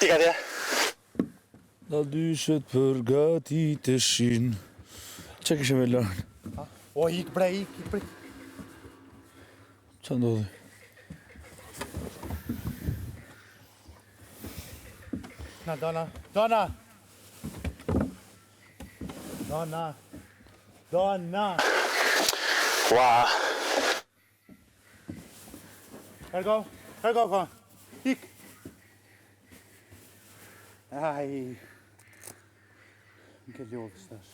Tika tje. Dal dyshet për gati të shin. Qa kështë me lërën? O, ik bre, ik bre. Qa ndodhi? Na, Dona. Ua. Hergo, kom. Ik. Ai. Nke ljollë stash.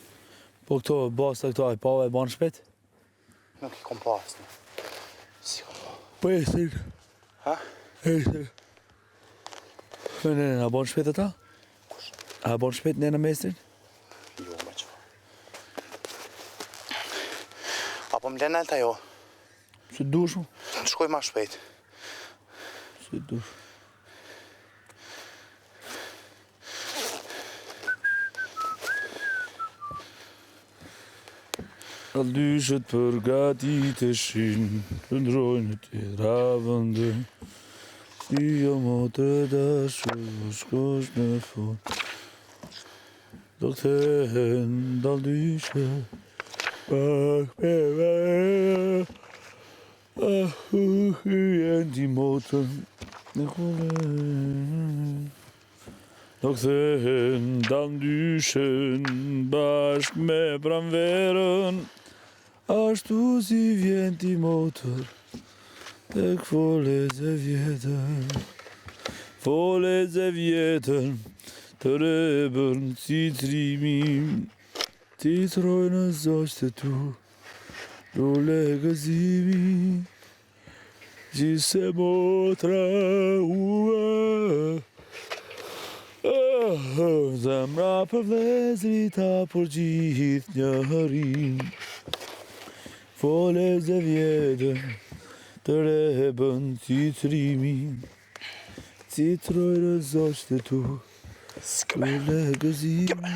Po këto basta këto aj pave e banë shpet? Nuk I kom pas në. Si kom pas. Po estin. Ha? Estin. Nene, a banë shpet ata? Kush? A banë shpet nene mestrin? Jo, me që. Apo më len alta jo? Se dushu? Në shkoj ma shpejt. Se dushu. Dal dyshet për gati të shin, Qëndrojnë të ravëndë, Ti jo motre dashur, shkosh në fund. Do kthehen dal dyshet, pak me veja, hyen ti motrën në kulen. Do kthehen dal dyshen, bashk me pranverën, Ashtu si vjen ti motër, tek folet e vjetër. Folet e vjetër, të rebën si trimim, Ti troj në zoqët e tu, rule gëzimi, Gjise motra Zemra për vlezrita për gjithë një hërin. Folet e vjetër, të rebën si trimin, Si trojnë zoqët e tu, rule gëzimi.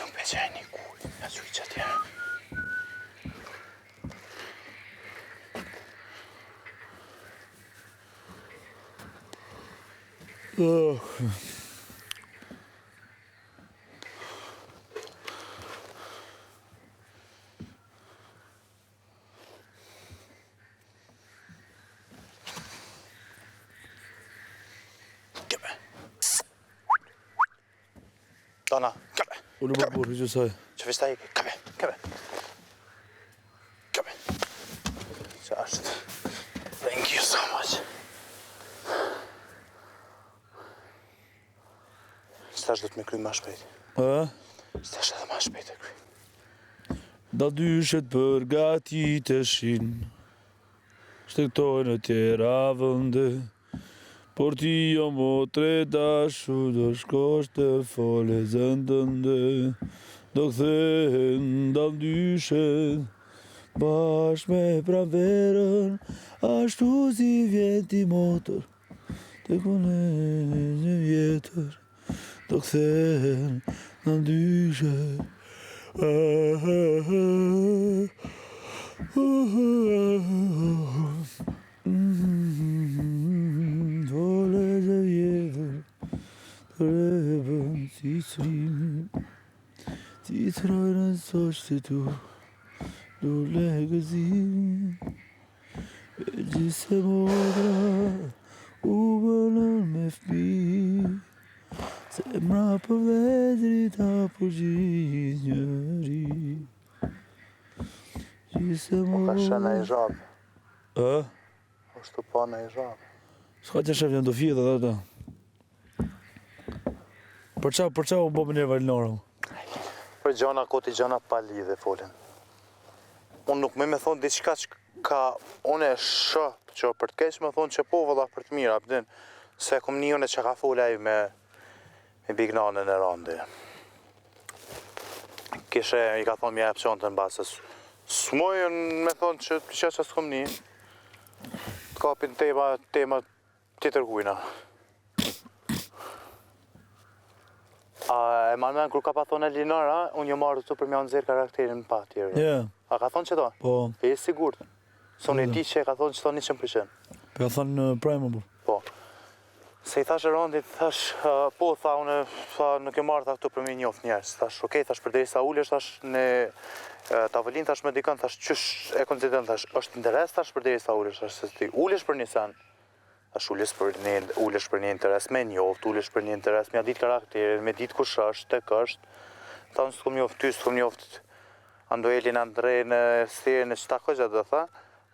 Nuk me qaj një kuj, në që I qëtja. Dona, kabe. Unë më burë, që saj. Që vista I kabe. Që është. Thank you so much. Stash do të me kry ma shpejt. Stash edhe ma shpejt e kry. Dal dyshet për gati të shin, Shtektojnë tjera vënde, Por ti jo motre dashur, do shkosh të fole zëndënde. Do kthehen dal dyshet, bashk me pranverën, Ashtu si vjen ti motër, tek folet e vjetër. Do kthehen dal dyshet, Folet e vjetër, të rebën si trimin, Ti trojnë zoqët e tu, rule gëzimi, Gjise motra u bënën me fmi, Zemra për vlezrita për gjithë njëri. Gjise motra... Ka shëna I zhabë. Ashtu pa në I zhabë. S'ka që shef janë do fjetë ato. Për qa u bo më një valnora? Për gjana koti gjana pa lidhe folin. Unë nuk me thonë diçka që ka unë e shë që për të keq me thonë që po vëlla për të mira, përdin, se kom një unë që ka folaj me bignanën e rande. Kishe I ka thonë mja e pëqonë të në basës. S'mojën me thonë që që s'kom një, të kapin tema tjetër kujna. A e manë kur ka pa thonë Elinora, unë jo marrë të për mja nëzirë karakterin pa tjerë. Ja, A ka thonë që to? po, E sigurt. Se unë e di që e ka thonë që to 100%. ka thënë në prajmë, po. Po. Se i thash e rondit, thash, po, tha unë, tha, nuk e marrë tha këtu për mi njoft njerës. Thash, okej, thash, përderi sa ulesh, thash, në tavolin, thash, me dikën, thash, qysh e konsideron, thash, është interes, thash, përderi sa ulesh, thash, se ti ulesh për një sen. Thash, ulesh për një interes me njoft, ulesh për një interes me ditë karakterin, me ditë kush është, tek është. Tha, unë s'kom njoft ty, s'kom njoft Andoelin Andrej në stirë në qëta këgja dhe tha,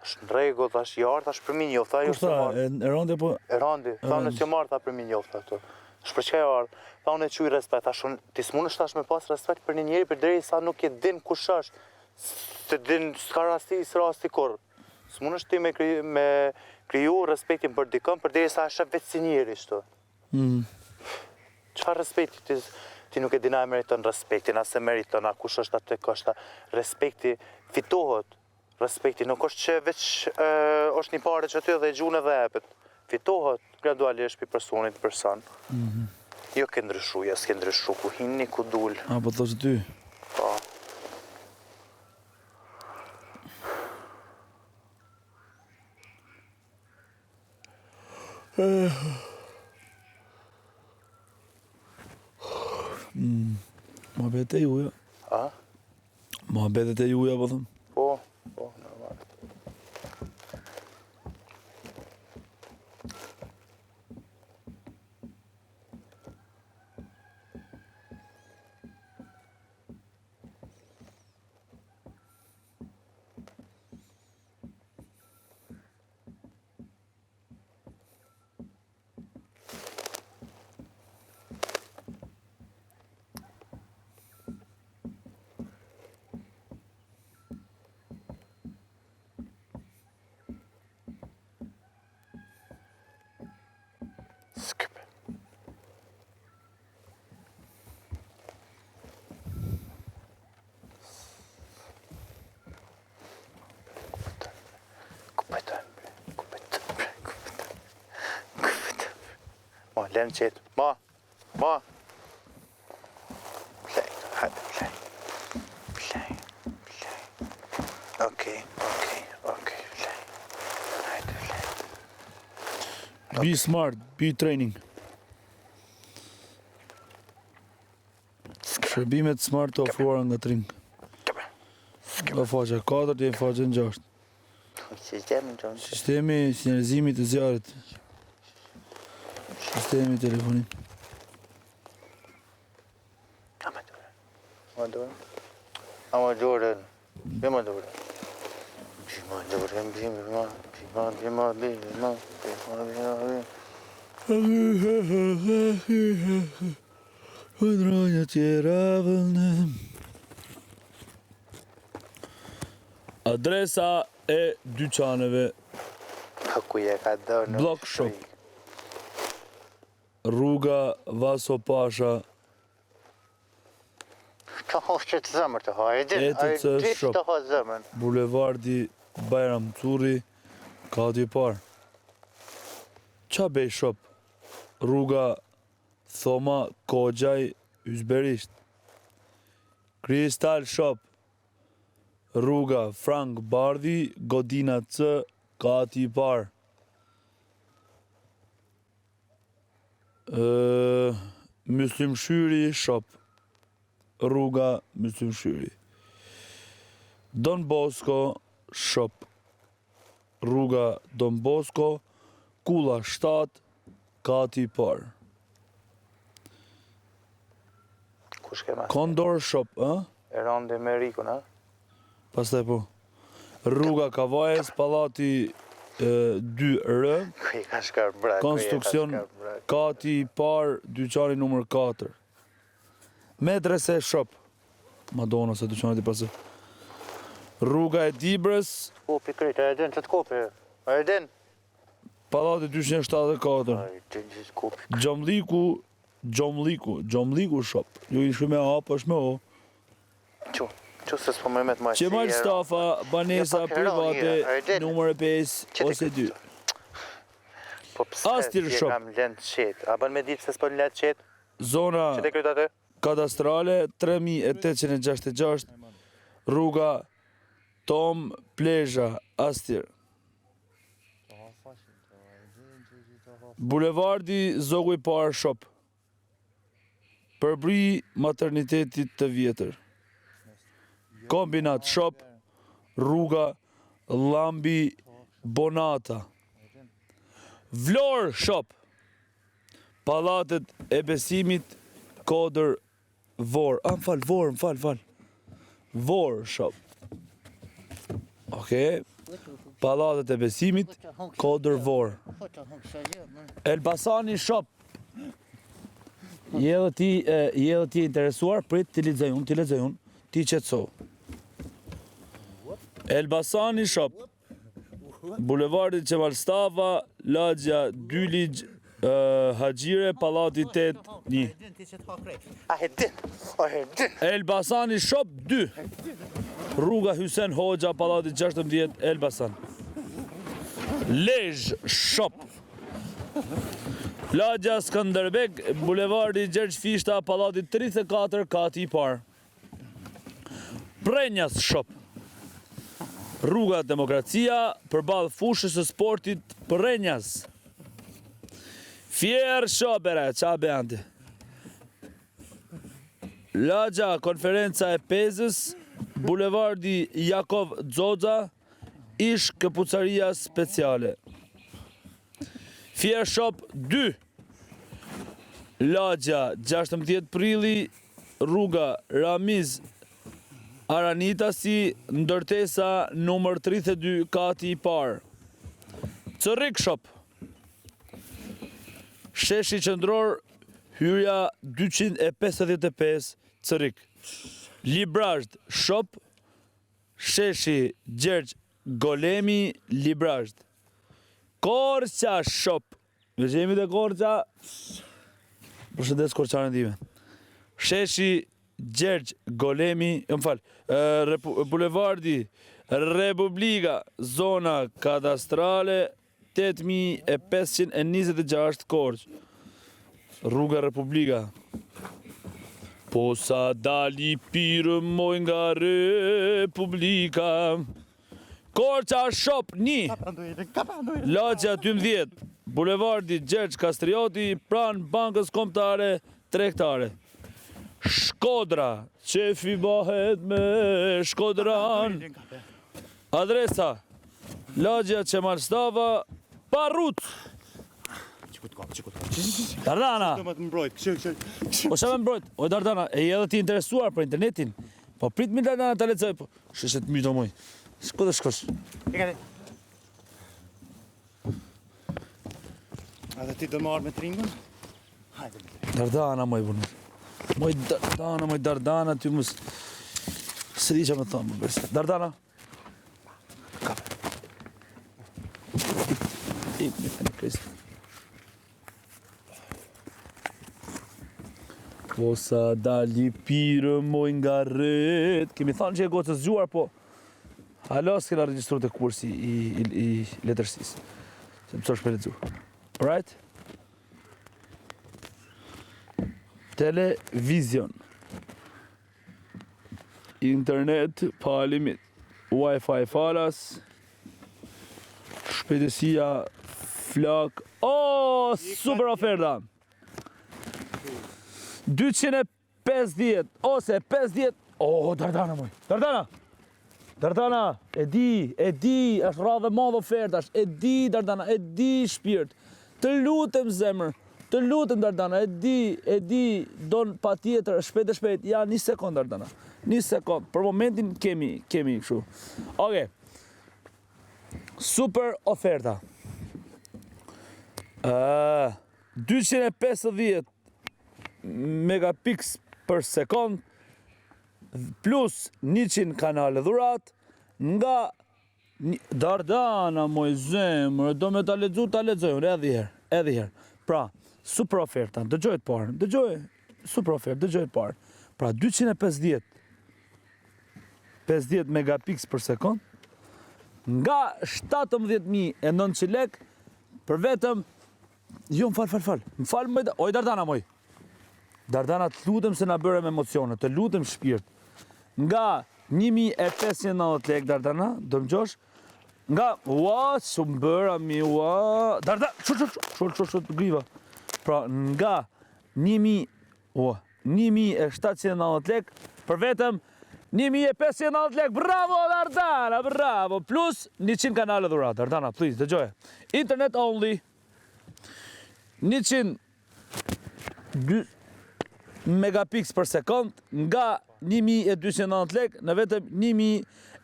është në rregull, thash, jarë, thash, për mi njoft, tha, jo Kush tha, e rëndje, po, E randi, tha unë që marrë tha për mi njoft këtu. Shpër çka e ardhë, tha unë e quj respekt, thash unë ti s'munësh tash me pas respekt për një njeri për deri sa nuk e din kush është, se din s'ka rasti kur. S'munësh ti me kriju respektin për dikën për deri sa është vetë si njeri shtu. Çfarë respekti ti nuk e din a e meriton respektin, as e meriton, a kush është atë koshta. Respekti fitohet. Respekti nuk është që veç është një pare që ty dhe e gjune dhe epet. Fitohet gradualisht për personit person. Jo ke ndryshu, ja s'ke ndryshu, ku hinni, ku dul. a, po thosë ty. Po. Muhabetet e juja. A? Muhabetet e juja, po thëmë. Po, normal. Skip. Ma, lem qetë. Ma. Play, hajde, play. Okej, play. Hajde, play. Be smart, be training. Shërbimet smart të ofruara nga Tring. Nga faqja 4 dhe faqja 6. Sistemi sinjalizimit të zjarrit. Sistemi telefonit. Ama Jordan. Bima Jordan. Hëndronja tjera vëllëm. Adresa e dyqaneve. Ku je ka dhënë? Block shop. Rruga Vaso Pasha. Ka hoshtë të zëmër të ha, ETC shop. të ha zëmën. Bulevardi Bajram Curri, kati i parë. Qa bej shop? Rruga Thoma Kogjaj, Ysberisht. Kristal shop. Rruga Frank Bardhi, Godina C, kati i parë. Myslimshyri shop. Rruga Myslimshyri. Don Bosco shop. Rruga Don Bosco, Kulla 7, kati i parë. Kush ke mas? Condor shop, ë? E rande me Rikun, ha? Pastaj po. Rruga Kavajës, Pallati 2R, Ku i ka shkar brak? konstruksion kati i parë, dyqani numër 4. Medrese shop. Madonna se dyqanit i pasë. Rruga e Dibrës, Kopi krejt, a e din që të kopi? A e din? Pallati 274. A e din që të kopi. Gjomliku shop. Ju i shkë me A, po është me O. Që se s'po me met ma Qemal Stafa, banesa Ja, pak hero, private, a e din? numër 5 ose 2. Po pse Astir ti e shop. kam lënë qetë? A bën me ditë se s'po lënë qetë? Zona Që te kryt atë? kadastrale 3866, rruga Tom Plezha, Astir. Bulevardi Zogu i Parë Shop. Përbri maternitetit të vjetër. Kombinat Shop, rruga Lambi Bonata. Vlorë Shop. Pallatet e Besimit, Kodër Vor. Më fal. Vor Shop. Okej. Pallatet e Besimit, Kodër Vor. Elbasani Shop. Je dhe ti interesuar, prit ti lexoj unë, ti qetëso. Elbasani Shop. Bulevardi Qemal Stafa, lagja 2 ligj, Haxhire, pallati 8-1. Elbasani Shop 2. Rruga Hysen Hoxha, pallati 16, Elbasan. Lezhë Shop. Lagja Skënderbeg, bulevardi Gjergj Fishta, pallati 34, kati i parë. Prenjas Shop. Rruga Demokracia, përballë fushës së sportit Prenjas. Fier Shopere, qa beante. Lagja Konferenca e Pezës, bulevardi Jakov Xoxa, ish këpucaria speciale. Fier Shop 2. Lagja 16 prilli, rruga Ramiz Aranitasi, ndërtesa numër 32, kati i parë. Cërrik Shop. Sheshi qendror, hyrja 255, Cërrik. Librazhd Shop. Sheshi Gjergj Golemi, Librazhd. Korça Shop. Me që jemi dhe Korça. Përshëndes Korçanën time. Sheshi Gjergj Golemi, bulevardi Republika, zona kadastrale 8526 Korç. Rruga Republika. Po sa dali pirë moj nga Republika. Korça Shop 1. Lagja 12. Bulevardi Gjergj Kastrioti, pranë Bankës Kombëtare Tregtare. Shkodra, qefi bahet me Shkodran. Adresa lagja Qemal Stafa, Parrut. Dardana. Po qa me mbrojt? O Dardana, e edhe ti interesuar për internetin? Po prit mi Dardana të lecoj, po sheshet myto moj. Shko dhe shkosh. A dhe ti do marrë me tringën? Hajde. Dardana moj bunër. Moj Dardana, ty mos... Së di që me thonë, më bërës. Dardana. Kape. I me kresë. Po sa dali pirë moj nga rët. Kemi thonë që e gocës zgjuar, po... Halo s'kena registru të kursi i letërsisë. Se më sosh me ledzu. Alright? Televizion. Internet pa limit. Wi-Fi falas. Shpejtësia flak. Oh, super oferta. 250 ose 50. Oh, Dardana moj. Dardana, e di, është radhe madhe ofertash, e di Dardana, e di shpirt. Të lutem zemër, të lutem Dardana, e di, don pa tjetër, shpejt, ja, 1 sekund Dardana, 1 sekund, për momentin kemi kështu. Oke, super oferta. 250 megapix për sekund, plus 100 kanale dhurat, nga Dardana moj zemër, do me ta lexoj, edhe herë. Pra, super oferta, dëgjoj të parë, super oferta, dëgjoj të parë. Pra, 250 megapix për sekund, nga 17.900 lek, për vetëm, jo, më fal, oj Dardana moj, Dardana, të lutem se na bërëm emocione, të lutem shpirt. Nga 1590 lek, Dardana, do më gjosh, nga, ua, su më bëra mi, ua, Dardana, shul, griva. Pra, nga 1790 lek, për vetëm 1590 lek, bravo Dardana, bravo, plus 100 kanale dhurat, Dardana, please, dëgjoje. Internet only, 100 megapix për sekund, nga 1290 lek, në vetëm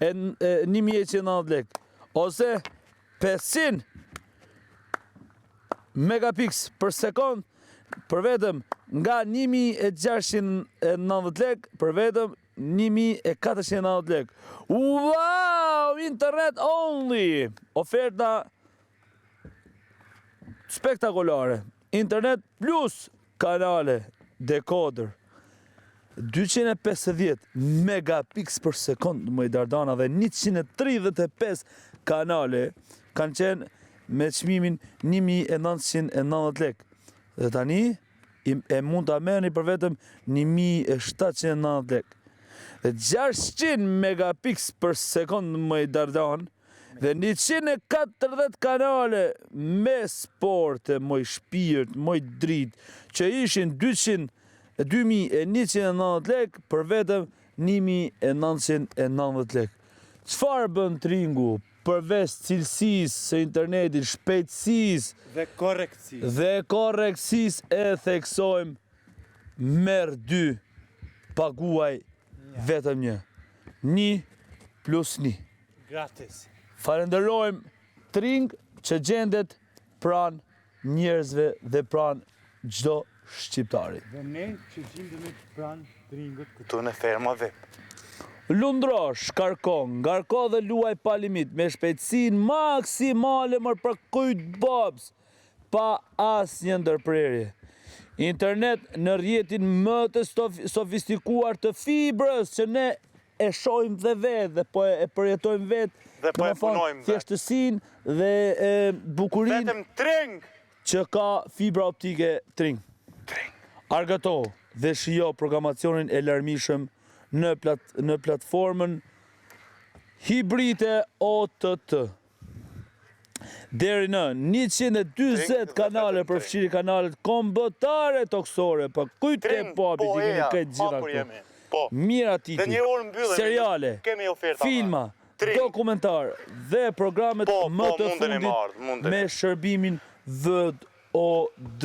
1190 lek, ose 500 megapix për sekund, për vetëm nga 1690 lek, për vetëm 1490 lek. Wow, internet only! Oferta spektakolare. Internet plus kanale, dekoder. 250 megapix për sekund, më i Dardana, dhe 135 kanale kanë qenë me çmimin 1990 lek. Dhe tani e mund ta merrni për vetëm 1790 lek. Dhe 600 megapix për sekund, më i Dardan, dhe 140 kanale me sporte, moj shpirt, moj drit, që ishin 2190 lek për vetëm 1990 lek. Çfarë bën Tringu përveç cilësisë së internetit, shpejtësisë Dhe korrektsisë e theksojmë merr 2, paguaj vetëm 1. 1 plus 1. gratis. Falenderojmë Tring që gjendet pranë njerëzve dhe pranë çdo shqiptari. Dhe ne që gjindemi pranë Tringut këtu. Tu në ferma VIP. Lundro, shkarko, ngarko dhe luaj pa limit, me shpejtësinë maksimale mër për kujt babs, pa asnjë ndërprerje. Internet në rrjetin më të sofistikuar të fibrës që ne e shohim dhe vetë dhe po e përjetojmë vetë, Dhe po e punojmë vetë. thjeshtësinë dhe bukurinë Vetëm Tring! që ka fibra optike Tring. Argëto dhe shijo programacionin e larmishëm në platformën hibride OTT. Deri në 120 kanale përfshiri kanalet kombëtare toksore, për kujt e papi që kemi këtë gjitha këtu. Po. Mira Dhe një orë mbyllen. seriale, Kemi oferta. filma, Tring. dokumentar dhe programet Po, më të mundeni fundit mundeni. me shërbimin VOD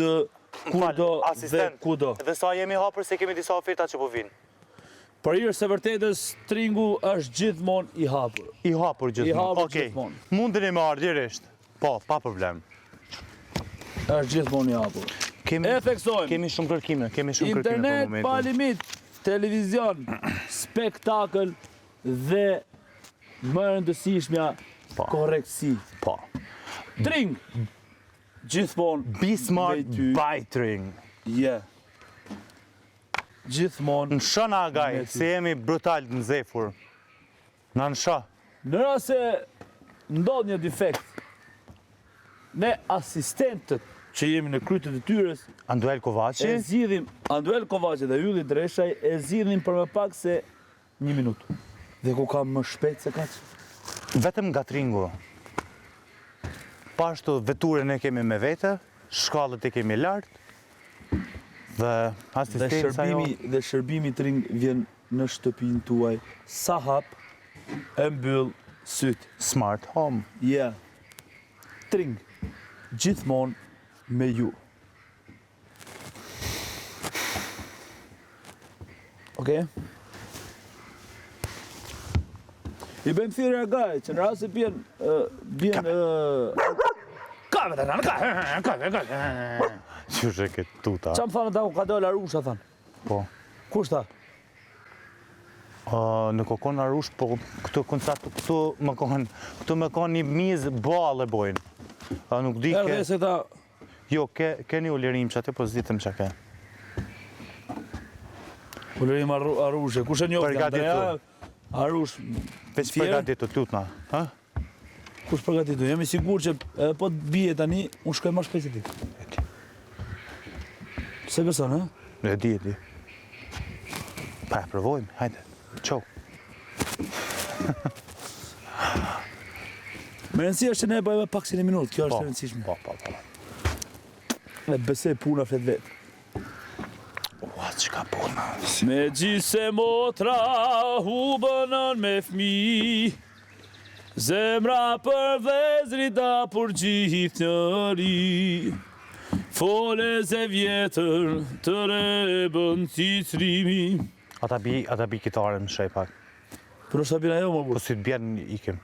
kudo dhe Asistent. kudo. Dhe sa jemi hapur se kemi disa oferta që po vinë. Për hir së vërtetës, Tringu është gjithmonë i hapur. I hapur I hapur gjithmonë. Mundeni me ardhjerisht. Po, pa problem. Është gjithmonë i hapur. E theksojmë. Kemi shumë kërkime, kemi shumë kërkime për Internet momentin. pa limit, televizion, spektakël dhe më e rëndësishmja korrektësi. Po. Tring, gjithmonë Be smart, me ty. buy Tring. Je. Gjithmonë. Në shë na Me gaj, ty. se jemi brutal në zefur. Në shë. Në rast se ndodh një defekt, ne asistentët që jemi në kryet të detyrës Anduel e Kovaci, zgjidhim Anduel Kovaci dhe Ylli Dreshaj e zgjidhin për më pak se 1 minutë. Dhe ku kam më shpejt se kaq. vetëm nga Tringu. Pashtu veturën e kemi me vete, shkallët e kemi lartë, dhe asistenca jo. Dhe shërbimi Tring vjen në shtëpinë tuaj sa hap e mbyll syt. Smart home. Ja. Tring, gjithmonë me ju. Okej? I bëjmë thirrje gaj, që në rast se bjen ka vetë në ka. Qështë e këtë tuta? Qa më thanë ta ku ka dole Arusha, thanë? Po. Kush tha? Në kokon Arush, po këtu më kanë një mizë bale bojnë. Nuk di Erdhe se ta... Jo, keni u lirim që atë, po zitëm që ke. Ulërim Arushe, kush e njoftë? Përgatitur. Andrea Arush, Veç përgatitur tutna. kush përgatitur? Jam i sigur që po të bije tani, unë shkoj më shpejt se ti. Se beson, ha? E di. Pa e provojmë, hajde. Qo. Me rëndësia është që ne bëjmë pak si një minutë, kjo është e rëndësishme. Po. Dhe besoj puna flet vetë. Ua, çka puna. Me gjise motra hubënën me fmi, zemra për vëzrita për gjithë njëri, fole ze vjetër të rebën si crimi. Ata bi kitaren më shej pak. Për është ta bina jo, më Po burë. si të bjen ikim.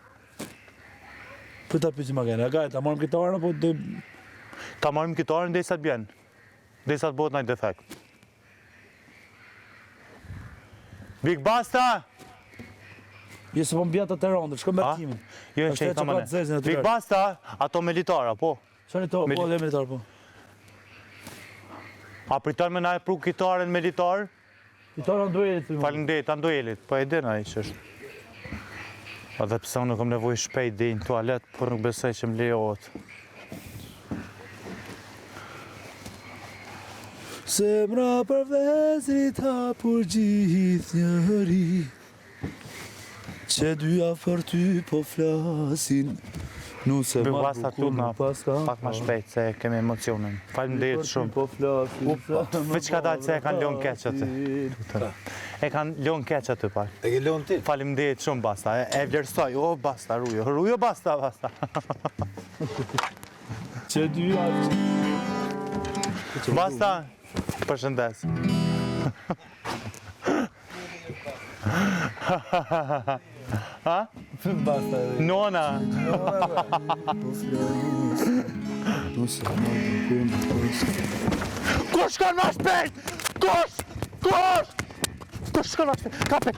Për ta pysi ma gene, a gajta, marrëm kitarën apo dhe... Ta marrim kitaren dhe sa të bjen. Dhe sa të bëhet ndaj defekt. Big Basta! Je se po mbjata të rondër, shko me rëkimin. Jo, Është që e i kamane. çapat zezën e Big tyre. Basta, ato me litara, po. Shani to, po dhe militar, po. A priton me na e pru kitaren me litar? Kitarën duelit të më. Faleminderit, Andoelit, po e din ai që është. Edhe pse unë nuk kam nevojë shpejt deri në tualet, por nuk besoj që më lejohet. Zemra për vezrita për gjithë njëri, që dyja për ty po flasin, nuse Big ma Basta bukur tuna nuk paska. pak më shpejt se kemi emocionin. Faleminderit shumë. Po flasin, Veç ka dalë se e kanë lënë keq aty. E kanë lënë keq aty pak. E ke lënë ti? Faleminderit shumë Basta. E vlerësoj. O Basta, rujo. Rujo Basta, Basta. që dyja... Basta. Përshëndes. Ha? Basta edhe. Nona. Nuse ma bukur nuk paska. Kush shkon më shpejt? Kush? Kush shkon më shpejt? Kape.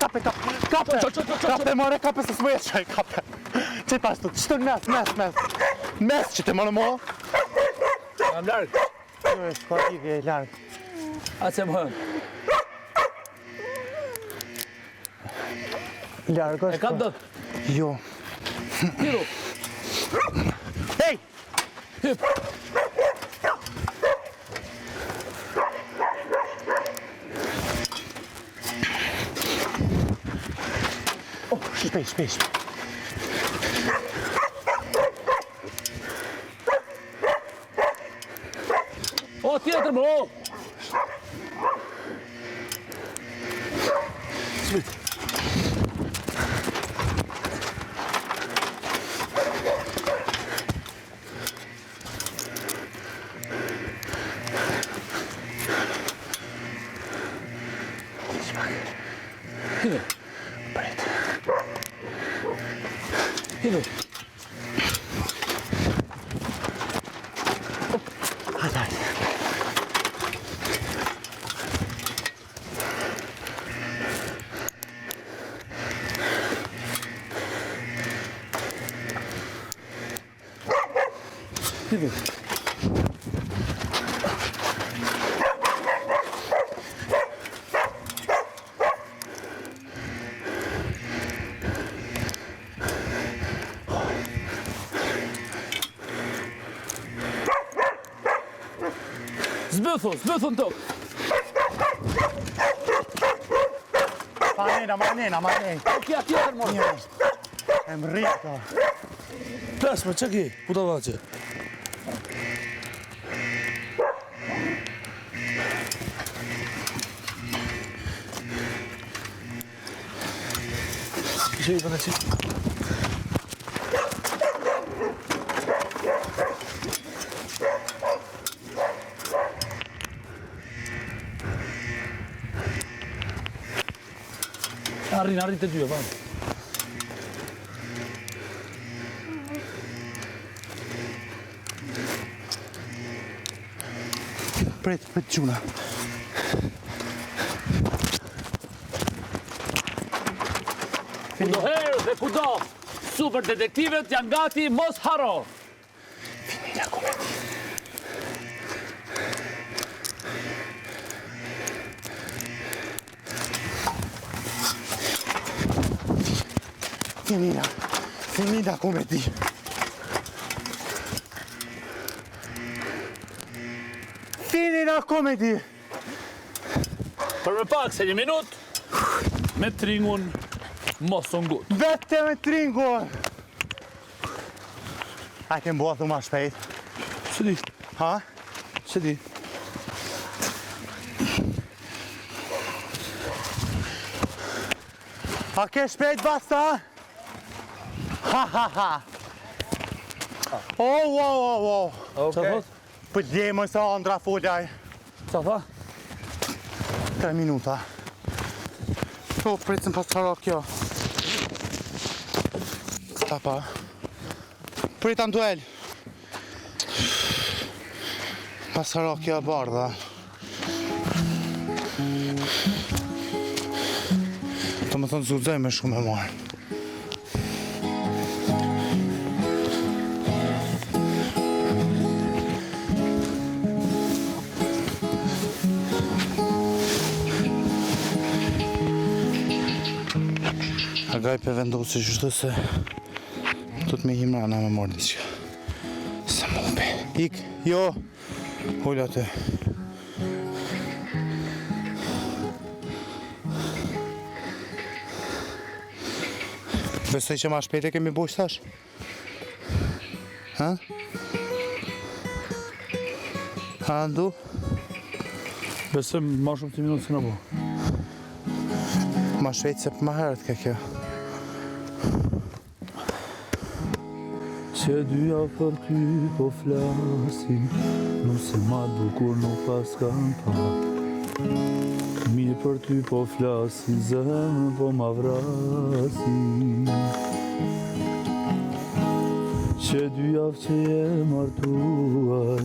Kape, more, kape se s'mu jetë qaj, kape. Që pas të qëtër mes. Mes që të më në mo. Jam largë. Ska i largë. A që më hënë. Largë E është. kam dëtë. Jo. Hiru. Hej! Hyp. Shpejt. O, tjetër më, o! Hiru. Hiru. Hiru. Zbythun tokë. Manena. Kja tjetër më. E më rrita. Plasme, që ki? Puta vace. Që i përne që? Arrin të dyja, vanë. Pret gjuna. Kudoherë dhe kudo, super detektivet janë gati, mos haro. Finila komedi. Finila komedi. Finila komedi. Për më pak se 1 minut, me tringun mos o ngut. Vete me tringun! A ke mboa thu ma shpejt? Që di? Ha? Që di? A ke shpejt basta? Ha ha ha! Oh. Qa thot? Për djemoj sa andra fuljaj. Qa tha? 3 minuta. O, pritëm pas qara kjo. Ta pa. Pritam duel. Pas qara kjo bardha. Të më thonë zuzoj me shumë e marë. Agaj për vendosi qështu se të me him rana me morë diqka. Se më upe. Ik, jo. Hulla të. Besoj që ma shpejt e kemi bush tash? Ha? Ha, ndu? Besëm ma shumë 10 minutë se në po. Ma shpejt se për ma herët ka kjo. Që dyja për ty po flasin, nëse ma bukur nuk pas kam pa. Mirë për ty po flasin, zemrën po ma vrasin. Që dy javë që je martuar,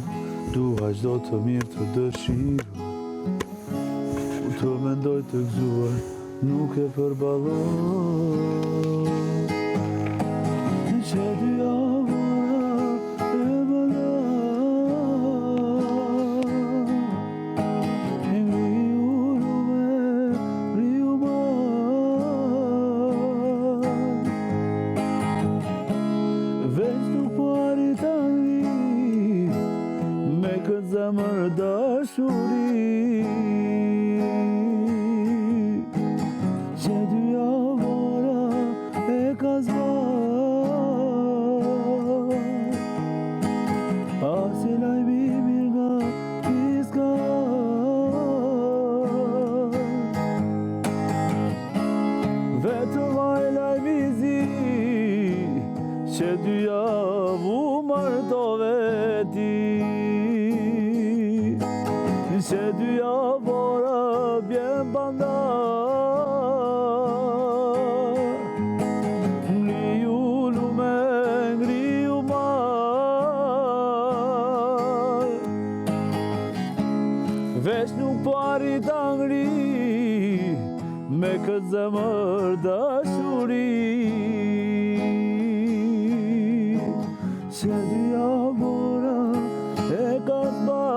dua qdo të mirë të dëshiroj. Ku të mendoj të gëzuar, nuk e përballoj. Që dy zemër dashuri, që dy javora e ka zbar, as e lajmi mirë nga ti s'ka. Vetëm ai lajmi zi, që dy javë u martove ti. Që dy javora bjen bandar, ngriu lume, ngriu mar, veç nuk po arrit ta ngri me këtë zemër dashuri. Që dy javora e ka zbar,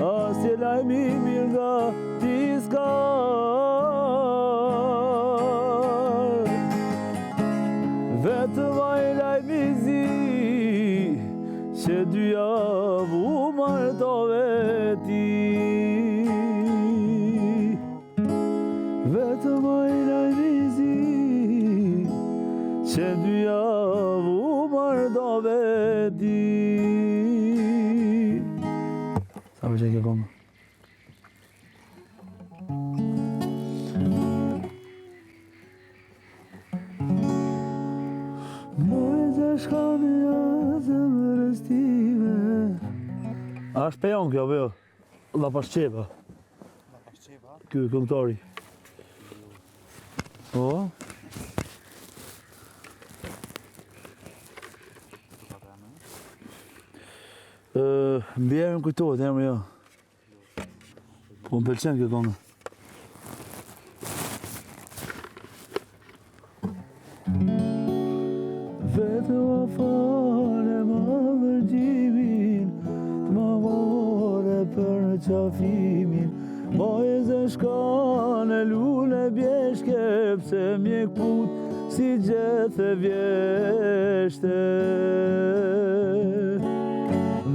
as e lajmi mirë nga ti s'ka. Vetëm ai lajmi zi, që dy javë u martove ti. Vetëm ai lajmi zi, që dy javë u martove ti. Sa përqej kjo këngë? Moj që shkani a zemrës time. A shpejon kjo, bëjo? La Pasqepa. Ky këngëtari. Po? Mbjerë më kujtohet, emri jo. Po më pëlqen kjo këngë. Vetëm a fare ma vërgjimin, t'ma more për në qafimin. Moje zë shkane, lule bjeshke, pse mjek put, si gjethe vjeshte.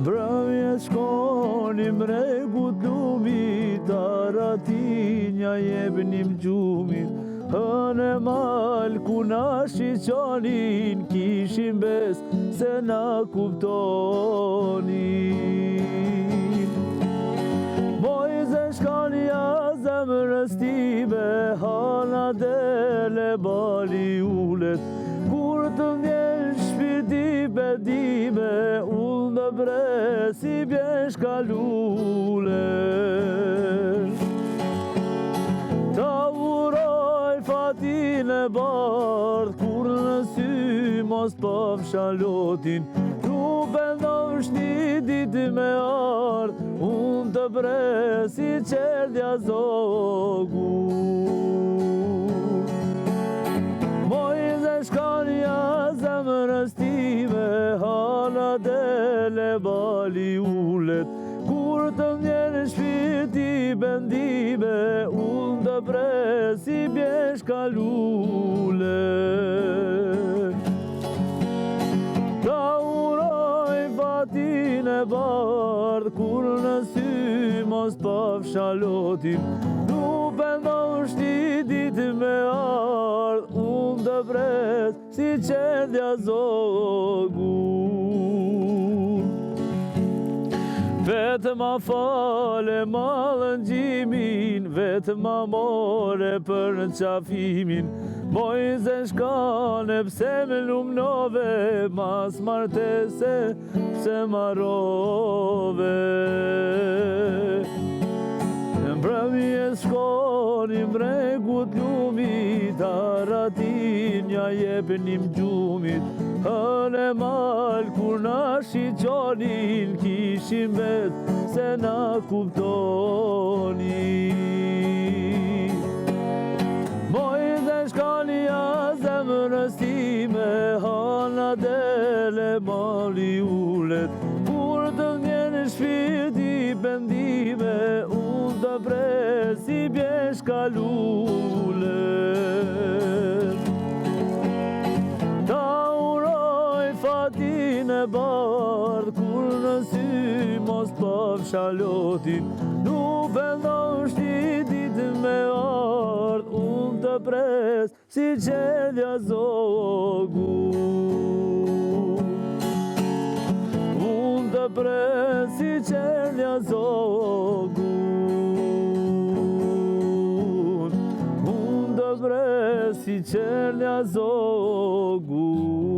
Brëmjet shkon shkonim regut lumit, aratinja jebnim gjumit, hënë mal ku na shiqonin, kishim bes se na kuptonin. Mojze shkanja zemrës time, hana dele bali ullet, kur të vjen shpirti bedime, ullë në bre si bjen shkalullet. Ta uroj fatin e bardh, kur në sy mos paf shalotin, nuk bendosh një ditë me ardh, unë të bre si qerdja zogur. Mojze shkanja zemrës time, hala dele bali ullet, kur të vjen shpirti bendime, unë të bre si bjen shkalullet. Ta uroj fatin e bardh, kur në sy mos paf shalotin, nuk bendosh një ditë me ardh, unë të pres si qerdja zogur. Vetëm ma fale malën gjimin, vetëm ma more për në qafimin, Mojze shkane pse me lumnove, mas martese pse marove. Në mbrëmje shkonim regut lumit, aratinja jepnim gjumit, hënë mal kur na shiqonin, kishim vet se na kuptonin. Mojze shkanja zemrës time, hana dele mali ullet, kur të vjen shpirti bendime, unë të pres si bjen shkalullet. Ta uroj fatin e bardh, kur në sy mos paf shalotin, nuk bendosh një ditë me ardh, unë të pres si qerdja zogur. Unë të pres si qerdja zogur. Unë të pres si qerdja zogur.